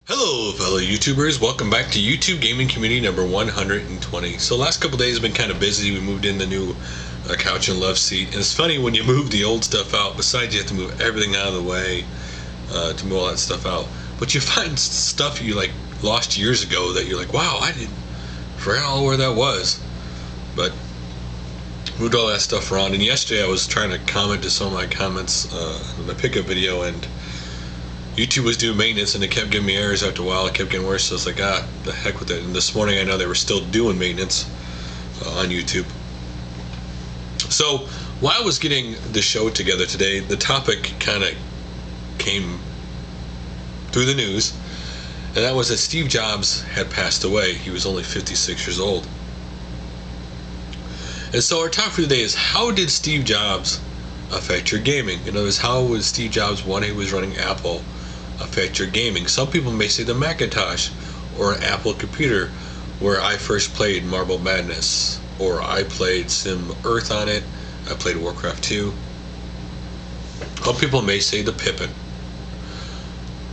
Hello fellow YouTubers, welcome back to YouTube Gaming Community number 120. So last couple days have been kind of busy. We moved in the new couch and love seat, and it's funny when you move the old stuff out, besides you have to move everything out of the way to move all that stuff out, but you find stuff you like lost years ago that you're like, wow, I forgot all where that was. But moved all that stuff around, and yesterday I was trying to comment to some of my comments in the pickup video, and YouTube was doing maintenance and it kept giving me errors after a while. It kept getting worse, so I was like, the heck with it. And this morning I know they were still doing maintenance on YouTube. So while I was getting the show together today, the topic kind of came through the news, and that was that Steve Jobs had passed away. He was only 56 years old. And so our topic for today is, how did Steve Jobs affect your gaming? In other words, how was Steve Jobs, when he was running Apple, affect your gaming? Some people may say the Macintosh or an Apple computer, where I first played Marble Madness, or I played Sim Earth on it, I played Warcraft 2. Some people may say the Pippin.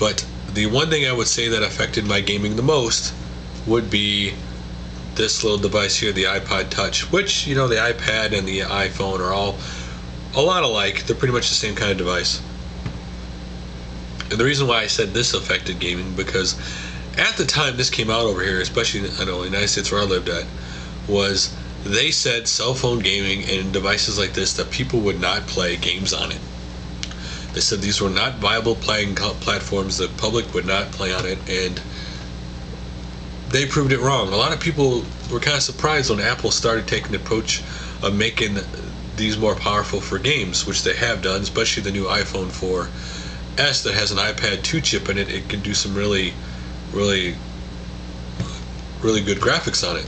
But the one thing I would say that affected my gaming the most would be this little device here, the iPod Touch, which, you know, the iPad and the iPhone are all a lot alike. They're pretty much the same kind of device. And the reason why I said this affected gaming, because at the time this came out over here, especially in the United States where I lived at, was they said cell phone gaming and devices like this, that people would not play games on it. They said these were not viable playing platforms, the public would not play on it, and they proved it wrong. A lot of people were kind of surprised when Apple started taking the approach of making these more powerful for games, which they have done, especially the new iPhone 4S that has an iPad 2 chip in it. It can do some really good graphics on it.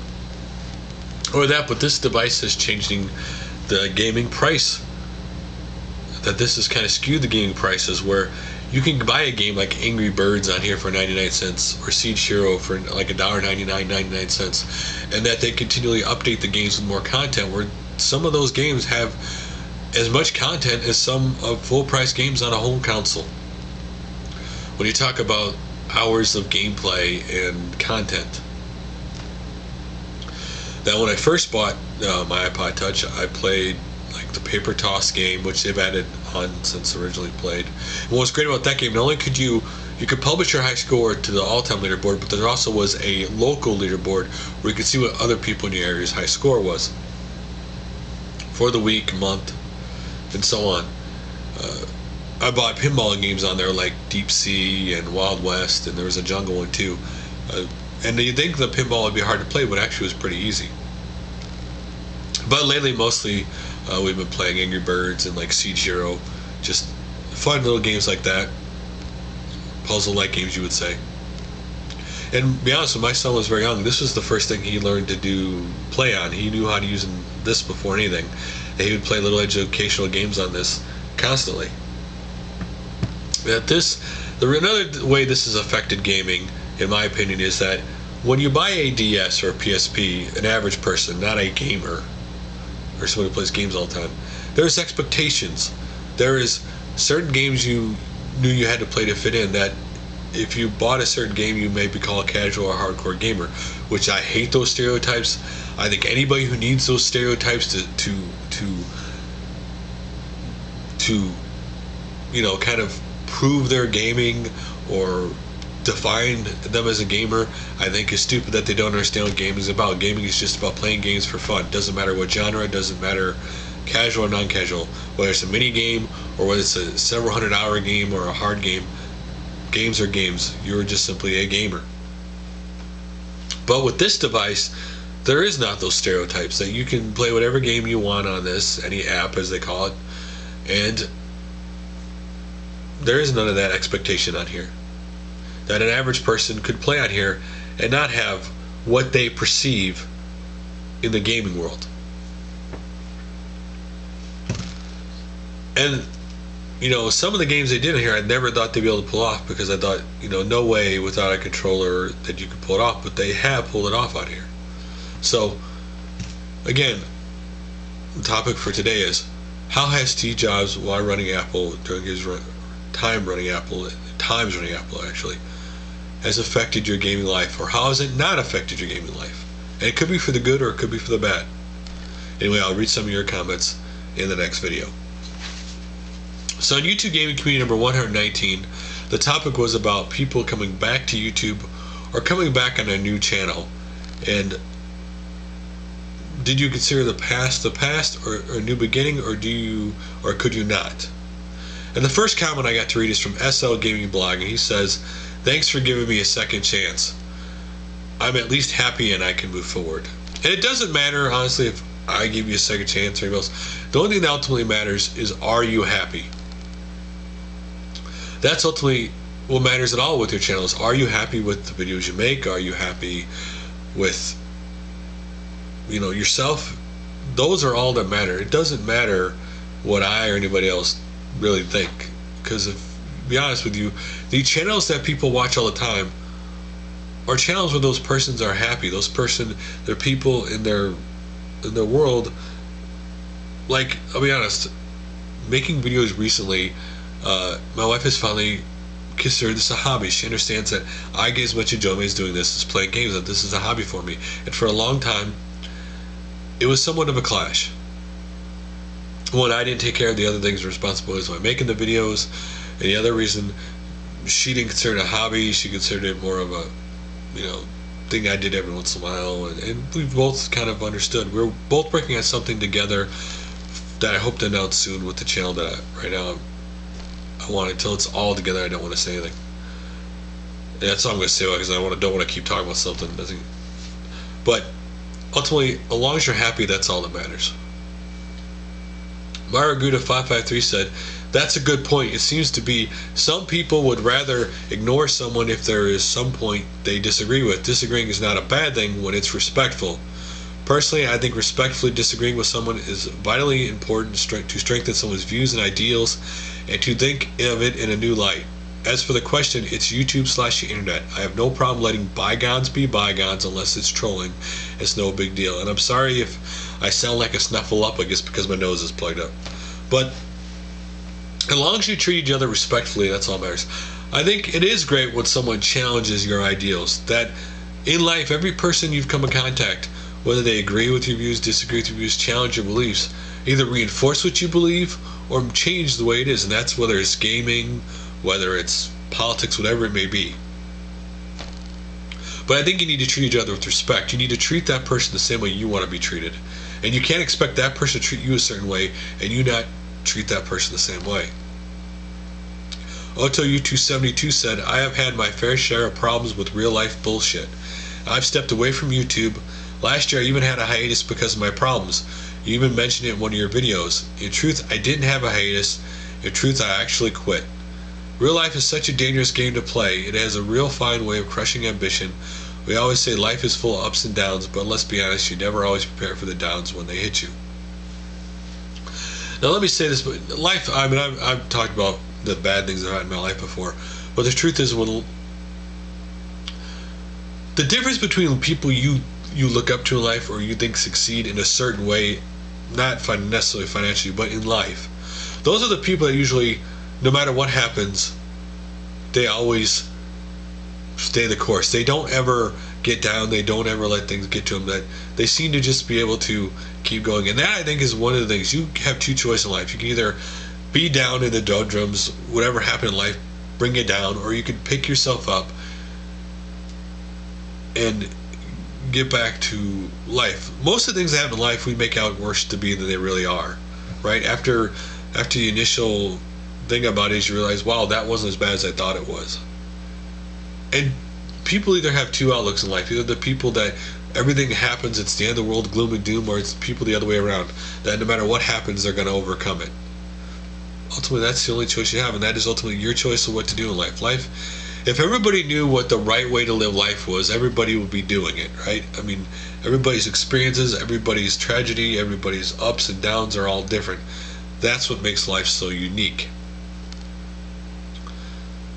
Or that, but this device is changing the gaming price. That this has kind of skewed the gaming prices, where you can buy a game like Angry Birds on here for 99 cents, or Siege Hero for like $1.99, 99 cents, and that they continually update the games with more content, where some of those games have as much content as some of full-price games on a home console. When you talk about hours of gameplay and content. Now, when I first bought my iPod Touch, I played like the paper toss game, which they've added on since originally played. And what's great about that game, not only could you could publish your high score to the all-time leaderboard, but there also was a local leaderboard where you could see what other people in your area's high score was for the week, month, and so on. I bought pinball games on there like Deep Sea and Wild West, and there was a jungle one too. And you'd think the pinball would be hard to play, but actually it was pretty easy. But lately, mostly, we've been playing Angry Birds and like Siege Hero, just fun little games like that, puzzle-like games, you would say. And to be honest, when my son was very young, this was the first thing he learned to play on. He knew how to use this before anything. And he would play little educational games on this constantly. Another way this has affected gaming, in my opinion, is that when you buy a DS or a PSP, an average person, not a gamer, or someone who plays games all the time, there's expectations. There is certain games you knew you had to play to fit in, that if you bought a certain game, you may be called a casual or hardcore gamer, which I hate those stereotypes. I think anybody who needs those stereotypes to you know, kind of prove their gaming or define them as a gamer, I think is stupid, that they don't understand what gaming is about. Gaming is just about playing games for fun. It doesn't matter what genre, it doesn't matter casual or non-casual, whether it's a mini game or whether it's a several hundred-hour game or a hard game. Games are games. You're just simply a gamer. But with this device, there is not those stereotypes, that you can play whatever game you want on this, any app as they call it, and there is none of that expectation on here. That an average person could play on here and not have what they perceive in the gaming world. And, you know, some of the games they did in here I never thought they'd be able to pull off, because I thought, you know, no way without a controller that you could pull it off, but they have pulled it off on here. So, again, the topic for today is, how has Steve Jobs, while running Apple, during his times running Apple actually, has affected your gaming life, or how has it not affected your gaming life? And it could be for the good or it could be for the bad. Anyway, I'll read some of your comments in the next video. So on YouTube Gaming Community number 119, the topic was about people coming back to YouTube or coming back on a new channel. And did you consider the past or a new beginning, or could you not? And the first comment I got to read is from SL Gaming Blog, and he says, "Thanks for giving me a second chance. I'm at least happy and I can move forward." And it doesn't matter, honestly, if I give you a second chance or anything else. The only thing that ultimately matters is, are you happy? That's ultimately what matters at all with your channels. Are you happy with the videos you make? Are you happy with, you know, yourself? Those are all that matter. It doesn't matter what I or anybody else really think, because to be honest with you, the channels that people watch all the time are channels where those persons are happy. They're people in their world. Like, I'll be honest, making videos recently, my wife has finally considered this a hobby. She understands that I get as much enjoyment as doing this as playing games, that this is a hobby for me. And for a long time, it was somewhat of a clash. One, I didn't take care of the other things, responsibilities by making the videos, and the other reason, she didn't consider it a hobby. She considered it more of a, you know, thing I did every once in a while, and we both kind of understood. We're both working on something together that I hope to announce soon with the channel that right now I want, until it's all together. I don't want to say anything. And that's all I'm going to say, because I don't want to keep talking about something. But ultimately, as long as you're happy, that's all that matters. Maraguda553 said, "That's a good point. It seems to be some people would rather ignore someone if there is some point they disagree with. Disagreeing is not a bad thing when it's respectful. Personally, I think respectfully disagreeing with someone is vitally important to strengthen someone's views and ideals and to think of it in a new light. As for the question, it's YouTube/the internet. I have no problem letting bygones be bygones unless it's trolling. It's no big deal. And I'm sorry if I sound like a snuffleupagus because my nose is plugged up. But as long as you treat each other respectfully, that's all that matters. I think it is great when someone challenges your ideals. That in life, every person you've come in contact, whether they agree with your views, disagree with your views, challenge your beliefs, either reinforce what you believe or change the way it is. And that's whether it's gaming, whether it's politics, whatever it may be. But I think you need to treat each other with respect. You need to treat that person the same way you want to be treated. And you can't expect that person to treat you a certain way and you not treat that person the same way. OtoU272 said, "I have had my fair share of problems with real life bullshit. I've stepped away from YouTube. Last year I even had a hiatus because of my problems. You even mentioned it in one of your videos. In truth, I didn't have a hiatus. In truth, I actually quit. Real life is such a dangerous game to play. It has a real fine way of crushing ambition. We always say life is full of ups and downs, but let's be honest, you never always prepare for the downs when they hit you." Now let me say this, but life, I mean, I've talked about the bad things I've had in my life before, but the truth is, when the difference between people you look up to in life or you think succeed in a certain way, not necessarily financially, but in life, those are the people that usually, no matter what happens, they always stay the course. They don't ever get down. They don't ever let things get to them. That they seem to just be able to keep going. And that, I think, is one of the things. You have two choices in life. You can either be down in the doldrums, whatever happened in life, bring it down, or you can pick yourself up and get back to life. Most of the things that happen in life, we make out worse to be than they really are, right? After the initial thing about it is you realize, wow, that wasn't as bad as I thought it was. And people either have two outlooks in life. Either the people that everything happens, it's the end of the world, gloom and doom, or it's people the other way around, that no matter what happens, they're going to overcome it. Ultimately, that's the only choice you have, and that is ultimately your choice of what to do in life. If everybody knew what the right way to live life was, everybody would be doing it, right? I mean, everybody's experiences, everybody's tragedy, everybody's ups and downs are all different. That's what makes life so unique.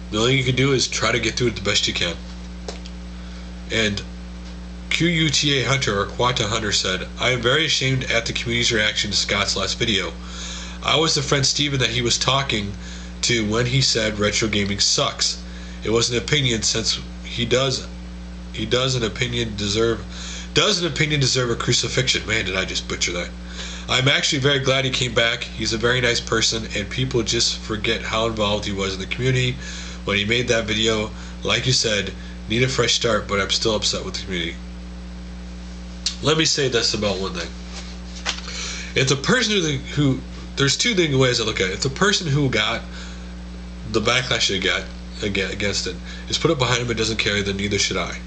The only thing you can do is try to get through it the best you can. And QUTA Hunter, or Quata Hunter, said, "I am very ashamed at the community's reaction to Scott's last video. I was the friend Steven that he was talking to when he said retro gaming sucks. It was an opinion since does an opinion deserve a crucifixion. Man, did I just butcher that. I'm actually very glad he came back. He's a very nice person, and people just forget how involved he was in the community when he made that video. Like you said, need a fresh start, but I'm still upset with the community. Let me say this about one thing. If the person who there's two ways I look at it. If the person who got the backlash they got against it is put up behind him and doesn't care, then neither should I.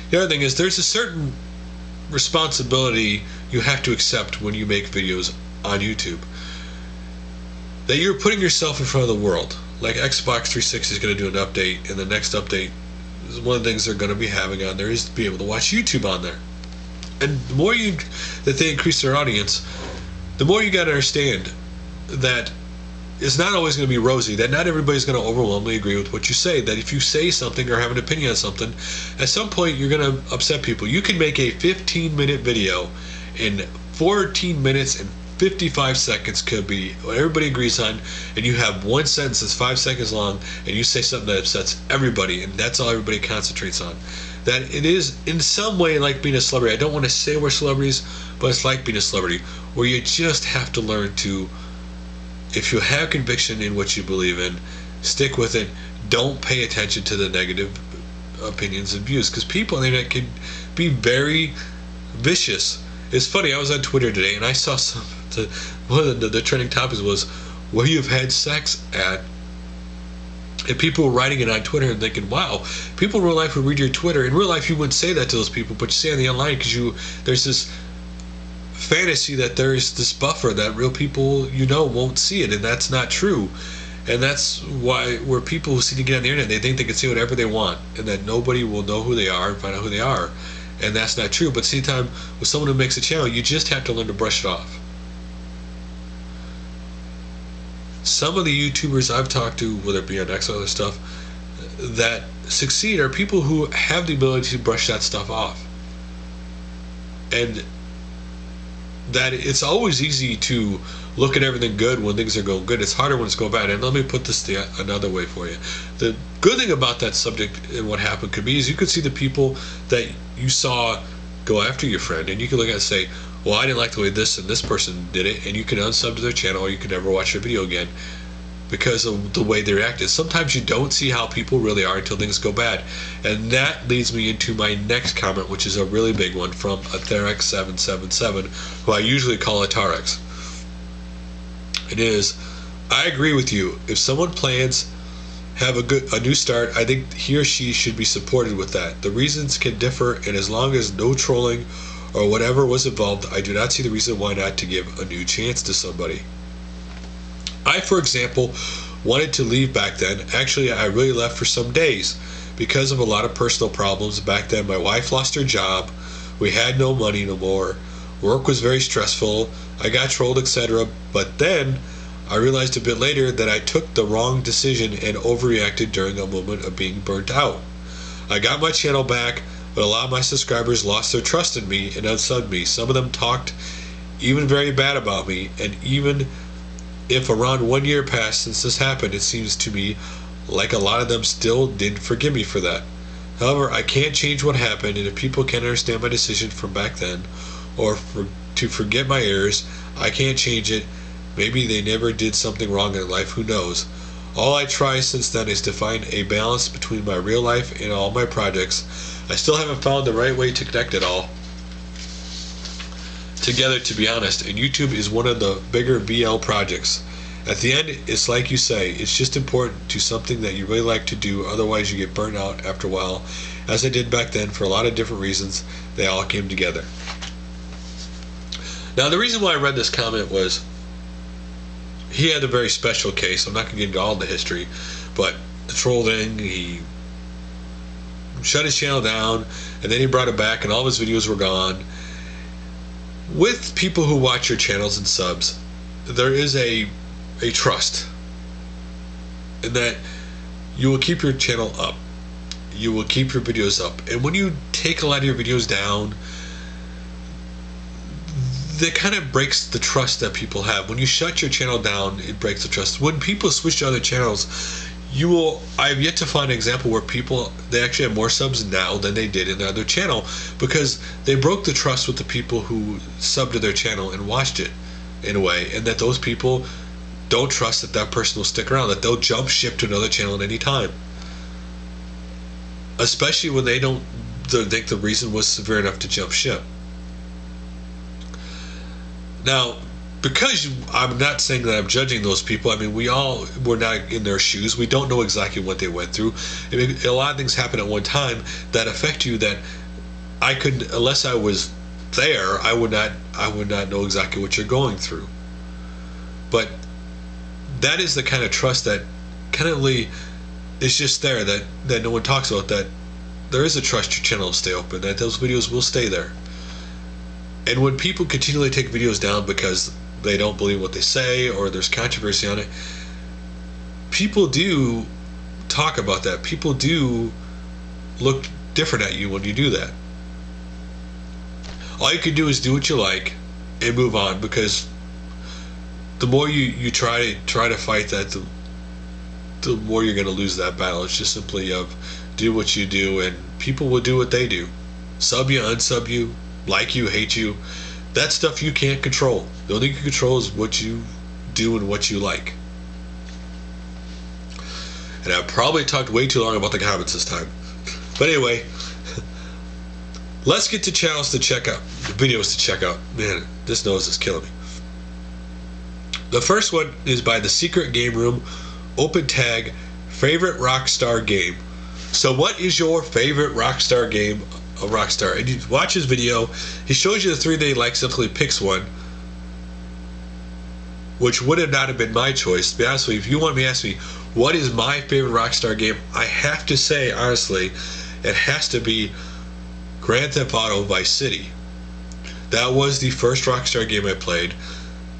The other thing is, there's a certain responsibility you have to accept when you make videos on YouTube. That you're putting yourself in front of the world. Like Xbox 360 is going to do an update, and the next update, one of the things they're going to be having on there is to be able to watch YouTube on there. And the more that they increase their audience, the more you got to understand that it's not always going to be rosy, that not everybody's going to overwhelmingly agree with what you say, that if you say something or have an opinion on something, at some point you're going to upset people. You can make a 15-minute video in 14 minutes and 55 seconds could be what everybody agrees on, and you have one sentence that's 5 seconds long, and you say something that upsets everybody, and that's all everybody concentrates on. That it is in some way like being a celebrity. I don't want to say we're celebrities, but it's like being a celebrity, where you just have to learn to, if you have conviction in what you believe in, stick with it. Don't pay attention to the negative opinions and views, because people on the internet can be very vicious. It's funny, I was on Twitter today and I saw one of the trending topics was where you've had sex at, and people were writing it on Twitter and thinking, wow, people in real life would read your Twitter. In real life you wouldn't say that to those people, but you say on the online because there's this fantasy that there's this buffer that real people won't see it, and that's not true. And that's why where people who seem to get on the internet, they think they can say whatever they want and that nobody will know who they are and find out who they are, and that's not true. But at the same time, with someone who makes a channel, you just have to learn to brush it off. Some of the YouTubers I've talked to, whether it be on X or other stuff, that succeed are people who have the ability to brush that stuff off. And that it's always easy to look at everything good when things are going good. It's harder when it's going bad. And let me put this another way for you. The good thing about that subject and what happened could be is you could see the people that you saw go after your friend, and you can look at it and say, well, I didn't like the way this and this person did it, and you can unsub to their channel, or you can never watch their video again because of the way they reacted. Sometimes you don't see how people really are until things go bad. And that leads me into my next comment, which is a really big one from Atherex777, who I usually call Atarex. It is, I agree with you. If someone plans have a new start, I think he or she should be supported with that. The reasons can differ, and as long as no trolling or whatever was involved, I do not see the reason why not to give a new chance to somebody. I, for example, wanted to leave back then. Actually, I really left for some days because of a lot of personal problems. Back then, my wife lost her job. We had no money no more. Work was very stressful. I got trolled, etc. But then I realized a bit later that I took the wrong decision and overreacted during a moment of being burnt out. I got my channel back, but a lot of my subscribers lost their trust in me and unsubbed me. Some of them talked even very bad about me, and even if around 1 year passed since this happened, it seems to me like a lot of them still didn't forgive me for that. However, I can't change what happened, and if people can't understand my decision from back then, or to forget my errors, I can't change it. Maybe they never did something wrong in their life, who knows. All I try since then is to find a balance between my real life and all my projects. I still haven't found the right way to connect it all together, to be honest, and YouTube is one of the bigger BL projects. At the end, it's like you say, it's just important to something that you really like to do, otherwise you get burnt out after a while, as I did back then for a lot of different reasons. They all came together. Now, the reason why I read this comment was he had a very special case. I'm not going to get into all the history, but the troll thing, he shut his channel down, and then he brought it back, and all of his videos were gone. With people who watch your channels and subs, there is a trust in that you will keep your channel up, you will keep your videos up, and when you take a lot of your videos down, that kind of breaks the trust that people have. When you shut your channel down, it breaks the trust. When people switch to other channels, I've yet to find an example where they actually have more subs now than they did in their other channel, because they broke the trust with the people who subbed to their channel and watched it in a way, and that those people don't trust that that person will stick around, that they'll jump ship to another channel at any time, especially when they don't think the reason was severe enough to jump ship. Now, because I'm not saying that I'm judging those people. I mean, we're not in their shoes. We don't know exactly what they went through. I mean, a lot of things happen at one time that affect you that I could, unless I was there, I would not know exactly what you're going through. But that is the kind of trust that kind of is just there, that no one talks about, that there is a trust your channel will stay open, that those videos will stay there. And when people continually take videos down because they don't believe what they say, or there's controversy on it, people do talk about that. People do look different at you when you do that. All you can do is do what you like and move on, because the more you try to fight that, the more you're going to lose that battle. It's just simply of do what you do, and people will do what they do. Sub you, unsub you, like you, hate you. That stuff you can't control. The only thing you can control is what you do and what you like. And I probably talked way too long about the comments this time. But anyway, let's get to channels to check out, videos to check out. Man, this nose is killing me. The first one is by TheSecretGameRoom, open tag, favorite Rockstar game. So what is your favorite Rockstar game of Rockstar? And you watch his video, he shows you the 3 that he likes until he picks one, which would have not have been my choice. To be honest with you, if you want me to ask me what is my favorite Rockstar game, I have to say, honestly, it has to be Grand Theft Auto Vice City. That was the first Rockstar game I played.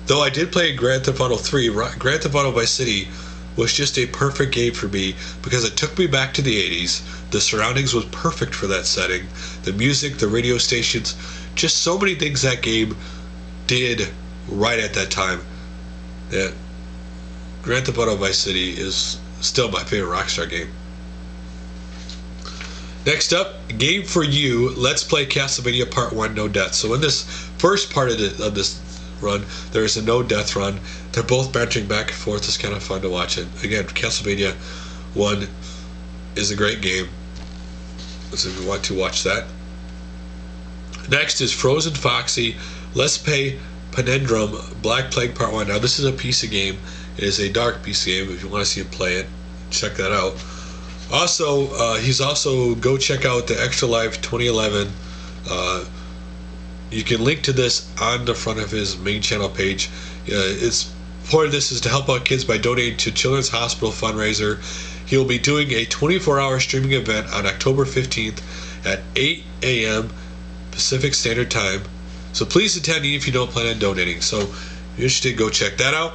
Though I did play Grand Theft Auto 3, Grand Theft Auto Vice City was just a perfect game for me, because it took me back to the 80s. The surroundings was perfect for that setting. The music, the radio stations, just so many things that game did right at that time. Yeah, Grand Theft Auto Vice City is still my favorite Rockstar game. Next up, game for you. Let's play Castlevania Part 1, No Death. So in this first part of this run, there is a no death run. They're both bouncing back and forth. It's kind of fun to watch it. Again, Castlevania 1 is a great game, so if you want to watch that. Next is FrozenFoxy, Let's Play Penumbra Black Plague Part 1. Now this is a piece of game. It is a dark piece of game. If you want to see him play it, check that out. Also, he's also, go check out the Extra Life 2011. You can link to this on the front of his main channel page. It's part of this is to help out kids by donating to Children's Hospital fundraiser. He'll be doing a 24-hour streaming event on October 15th at 8 a.m. Pacific Standard Time. So please attend even if you don't plan on donating. So if you're interested, go check that out.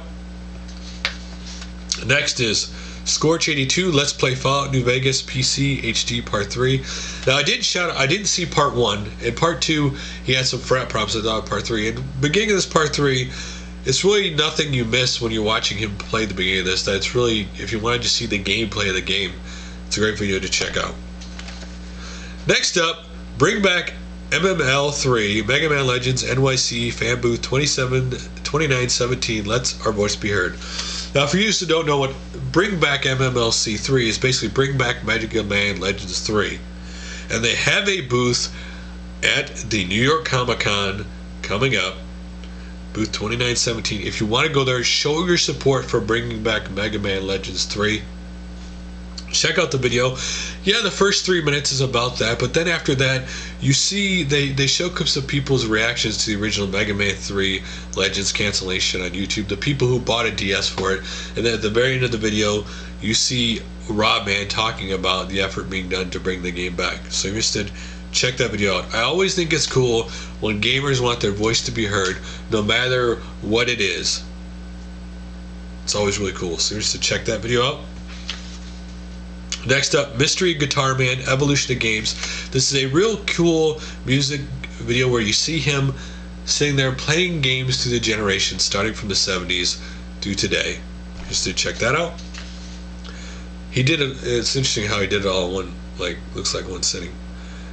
Next is Scorch82, Let's Play Fallout New Vegas PC HD Part 3. Now I didn't see Part 1. In Part 2, he had some frat problems I thought Part 3. And the beginning of this Part 3, it's really nothing you miss when you're watching him play the beginning of this. That's really, if you wanted to see the gameplay of the game, it's a great video to check out. Next up, bring back MML3, Mega Man Legends NYCC Fan Booth 2917. Let our voice be heard. Now, for you who don't know what Bring Back MMLC3 is, basically Bring Back Mega Man Legends 3. And they have a booth at the New York Comic Con coming up, booth 2917. If you want to go there, show your support for bringing back Mega Man Legends 3. Check out the video. Yeah, the first 3 minutes is about that, but then after that, you see they show clips of people's reactions to the original Mega Man 3 Legends cancellation on YouTube, the people who bought a DS for it, and then at the very end of the video, you see Rob Man talking about the effort being done to bring the game back. So if you're interested, check that video out. I always think it's cool when gamers want their voice to be heard, no matter what it is. It's always really cool. So if you're interested, check that video out. Next up, MysteryGuitarMan, Evolution of Games. This is a real cool music video where you see him sitting there playing games through the generations, starting from the 70s to today. Just to check that out. he did it. It's interesting how he did it all in one, like, looks like one sitting.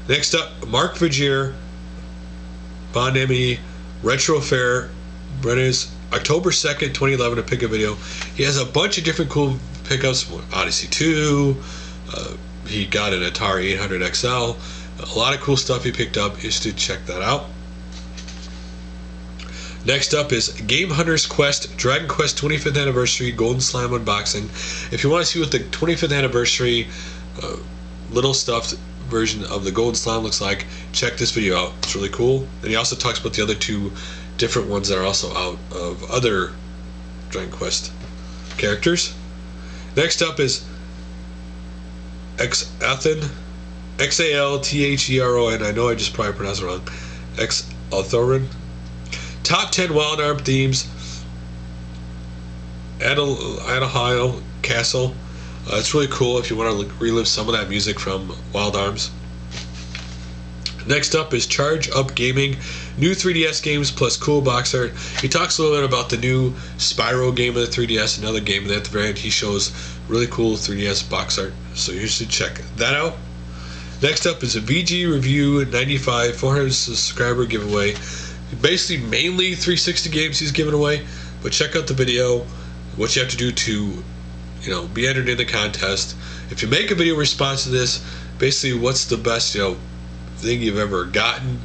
Next up, MarkVergeer Bonami Retro-Fair, Brennan's October 2nd, 2011, a pickup video. He has a bunch of different cool pickups. Odyssey 2. He got an Atari 800 XL. A lot of cool stuff he picked up. You should check that out. Next up is Game Hunter's Quest Dragon Quest 25th Anniversary Golden Slime unboxing. If you want to see what the 25th anniversary little stuffed version of the Golden Slime looks like, check this video out. It's really cool. And he also talks about the other two different ones that are also out of other Dragon Quest characters. Next up is Xaltheron, Xaltheron. I know I just probably pronounced it wrong. Xaltheron. Top 10 Wild Arm themes. Adlehyde Castle. It's really cool if you want to relive some of that music from Wild Arms. Next up is ChargeUpGaming, new 3DS games plus cool box art. He talks a little bit about the new Spyro game of the 3DS, another game, and at the very end he shows really cool 3DS box art, so you should check that out. Next up is a VG Review 95 400 subscriber giveaway. Basically mainly 360 games he's giving away, but check out the video. What you have to do to, be entered in the contest. If you make a video response to this, basically what's the best, thing you've ever gotten.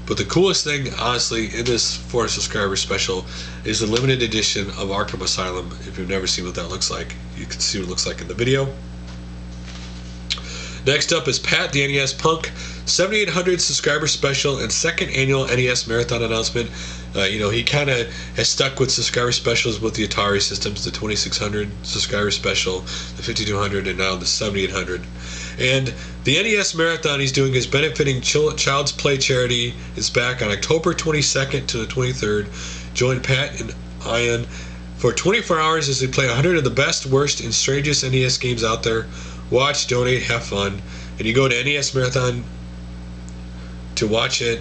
But the coolest thing, honestly, in this 400 subscriber special is the limited edition of Arkham Asylum. If you've never seen what that looks like, you can see what it looks like in the video. Next up is Pat, the NES Punk 7800 subscriber special and second annual NES marathon announcement. He kind of has stuck with subscriber specials with the Atari systems, the 2600 subscriber special, the 5200, and now the 7800. And the NES marathon he's doing is benefiting Child's Play charity. Is back on October 22nd to the 23rd. Join Pat and Ian for 24 hours as they play 100 of the best, worst, and strangest NES games out there. Watch, donate, have fun. And you go to NES Marathon to watch it.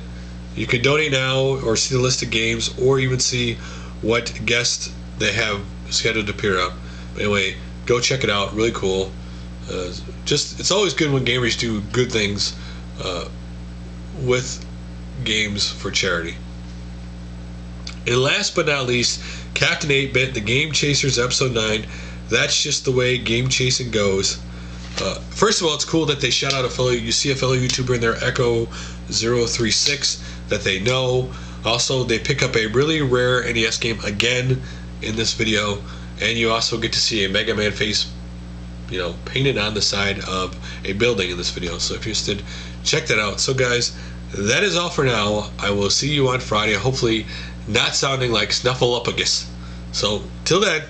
You can donate now or see the list of games or even see what guests they have scheduled to appear up. But anyway, go check it out. Really cool. It's always good when gamers do good things with games for charity. And last but not least, Captain 8-Bit, The Game Chasers Episode 9. That's just the way game chasing goes. First of all, it's cool that they shout out a fellow YouTuber in there, Echo036, that they know. Also, they pick up a really rare NES game again in this video, and you also get to see a Mega Man face, painted on the side of a building in this video. So if you're interested, check that out. So guys, that is all for now. I will see you on Friday, hopefully not sounding like Snuffleupagus. So till then,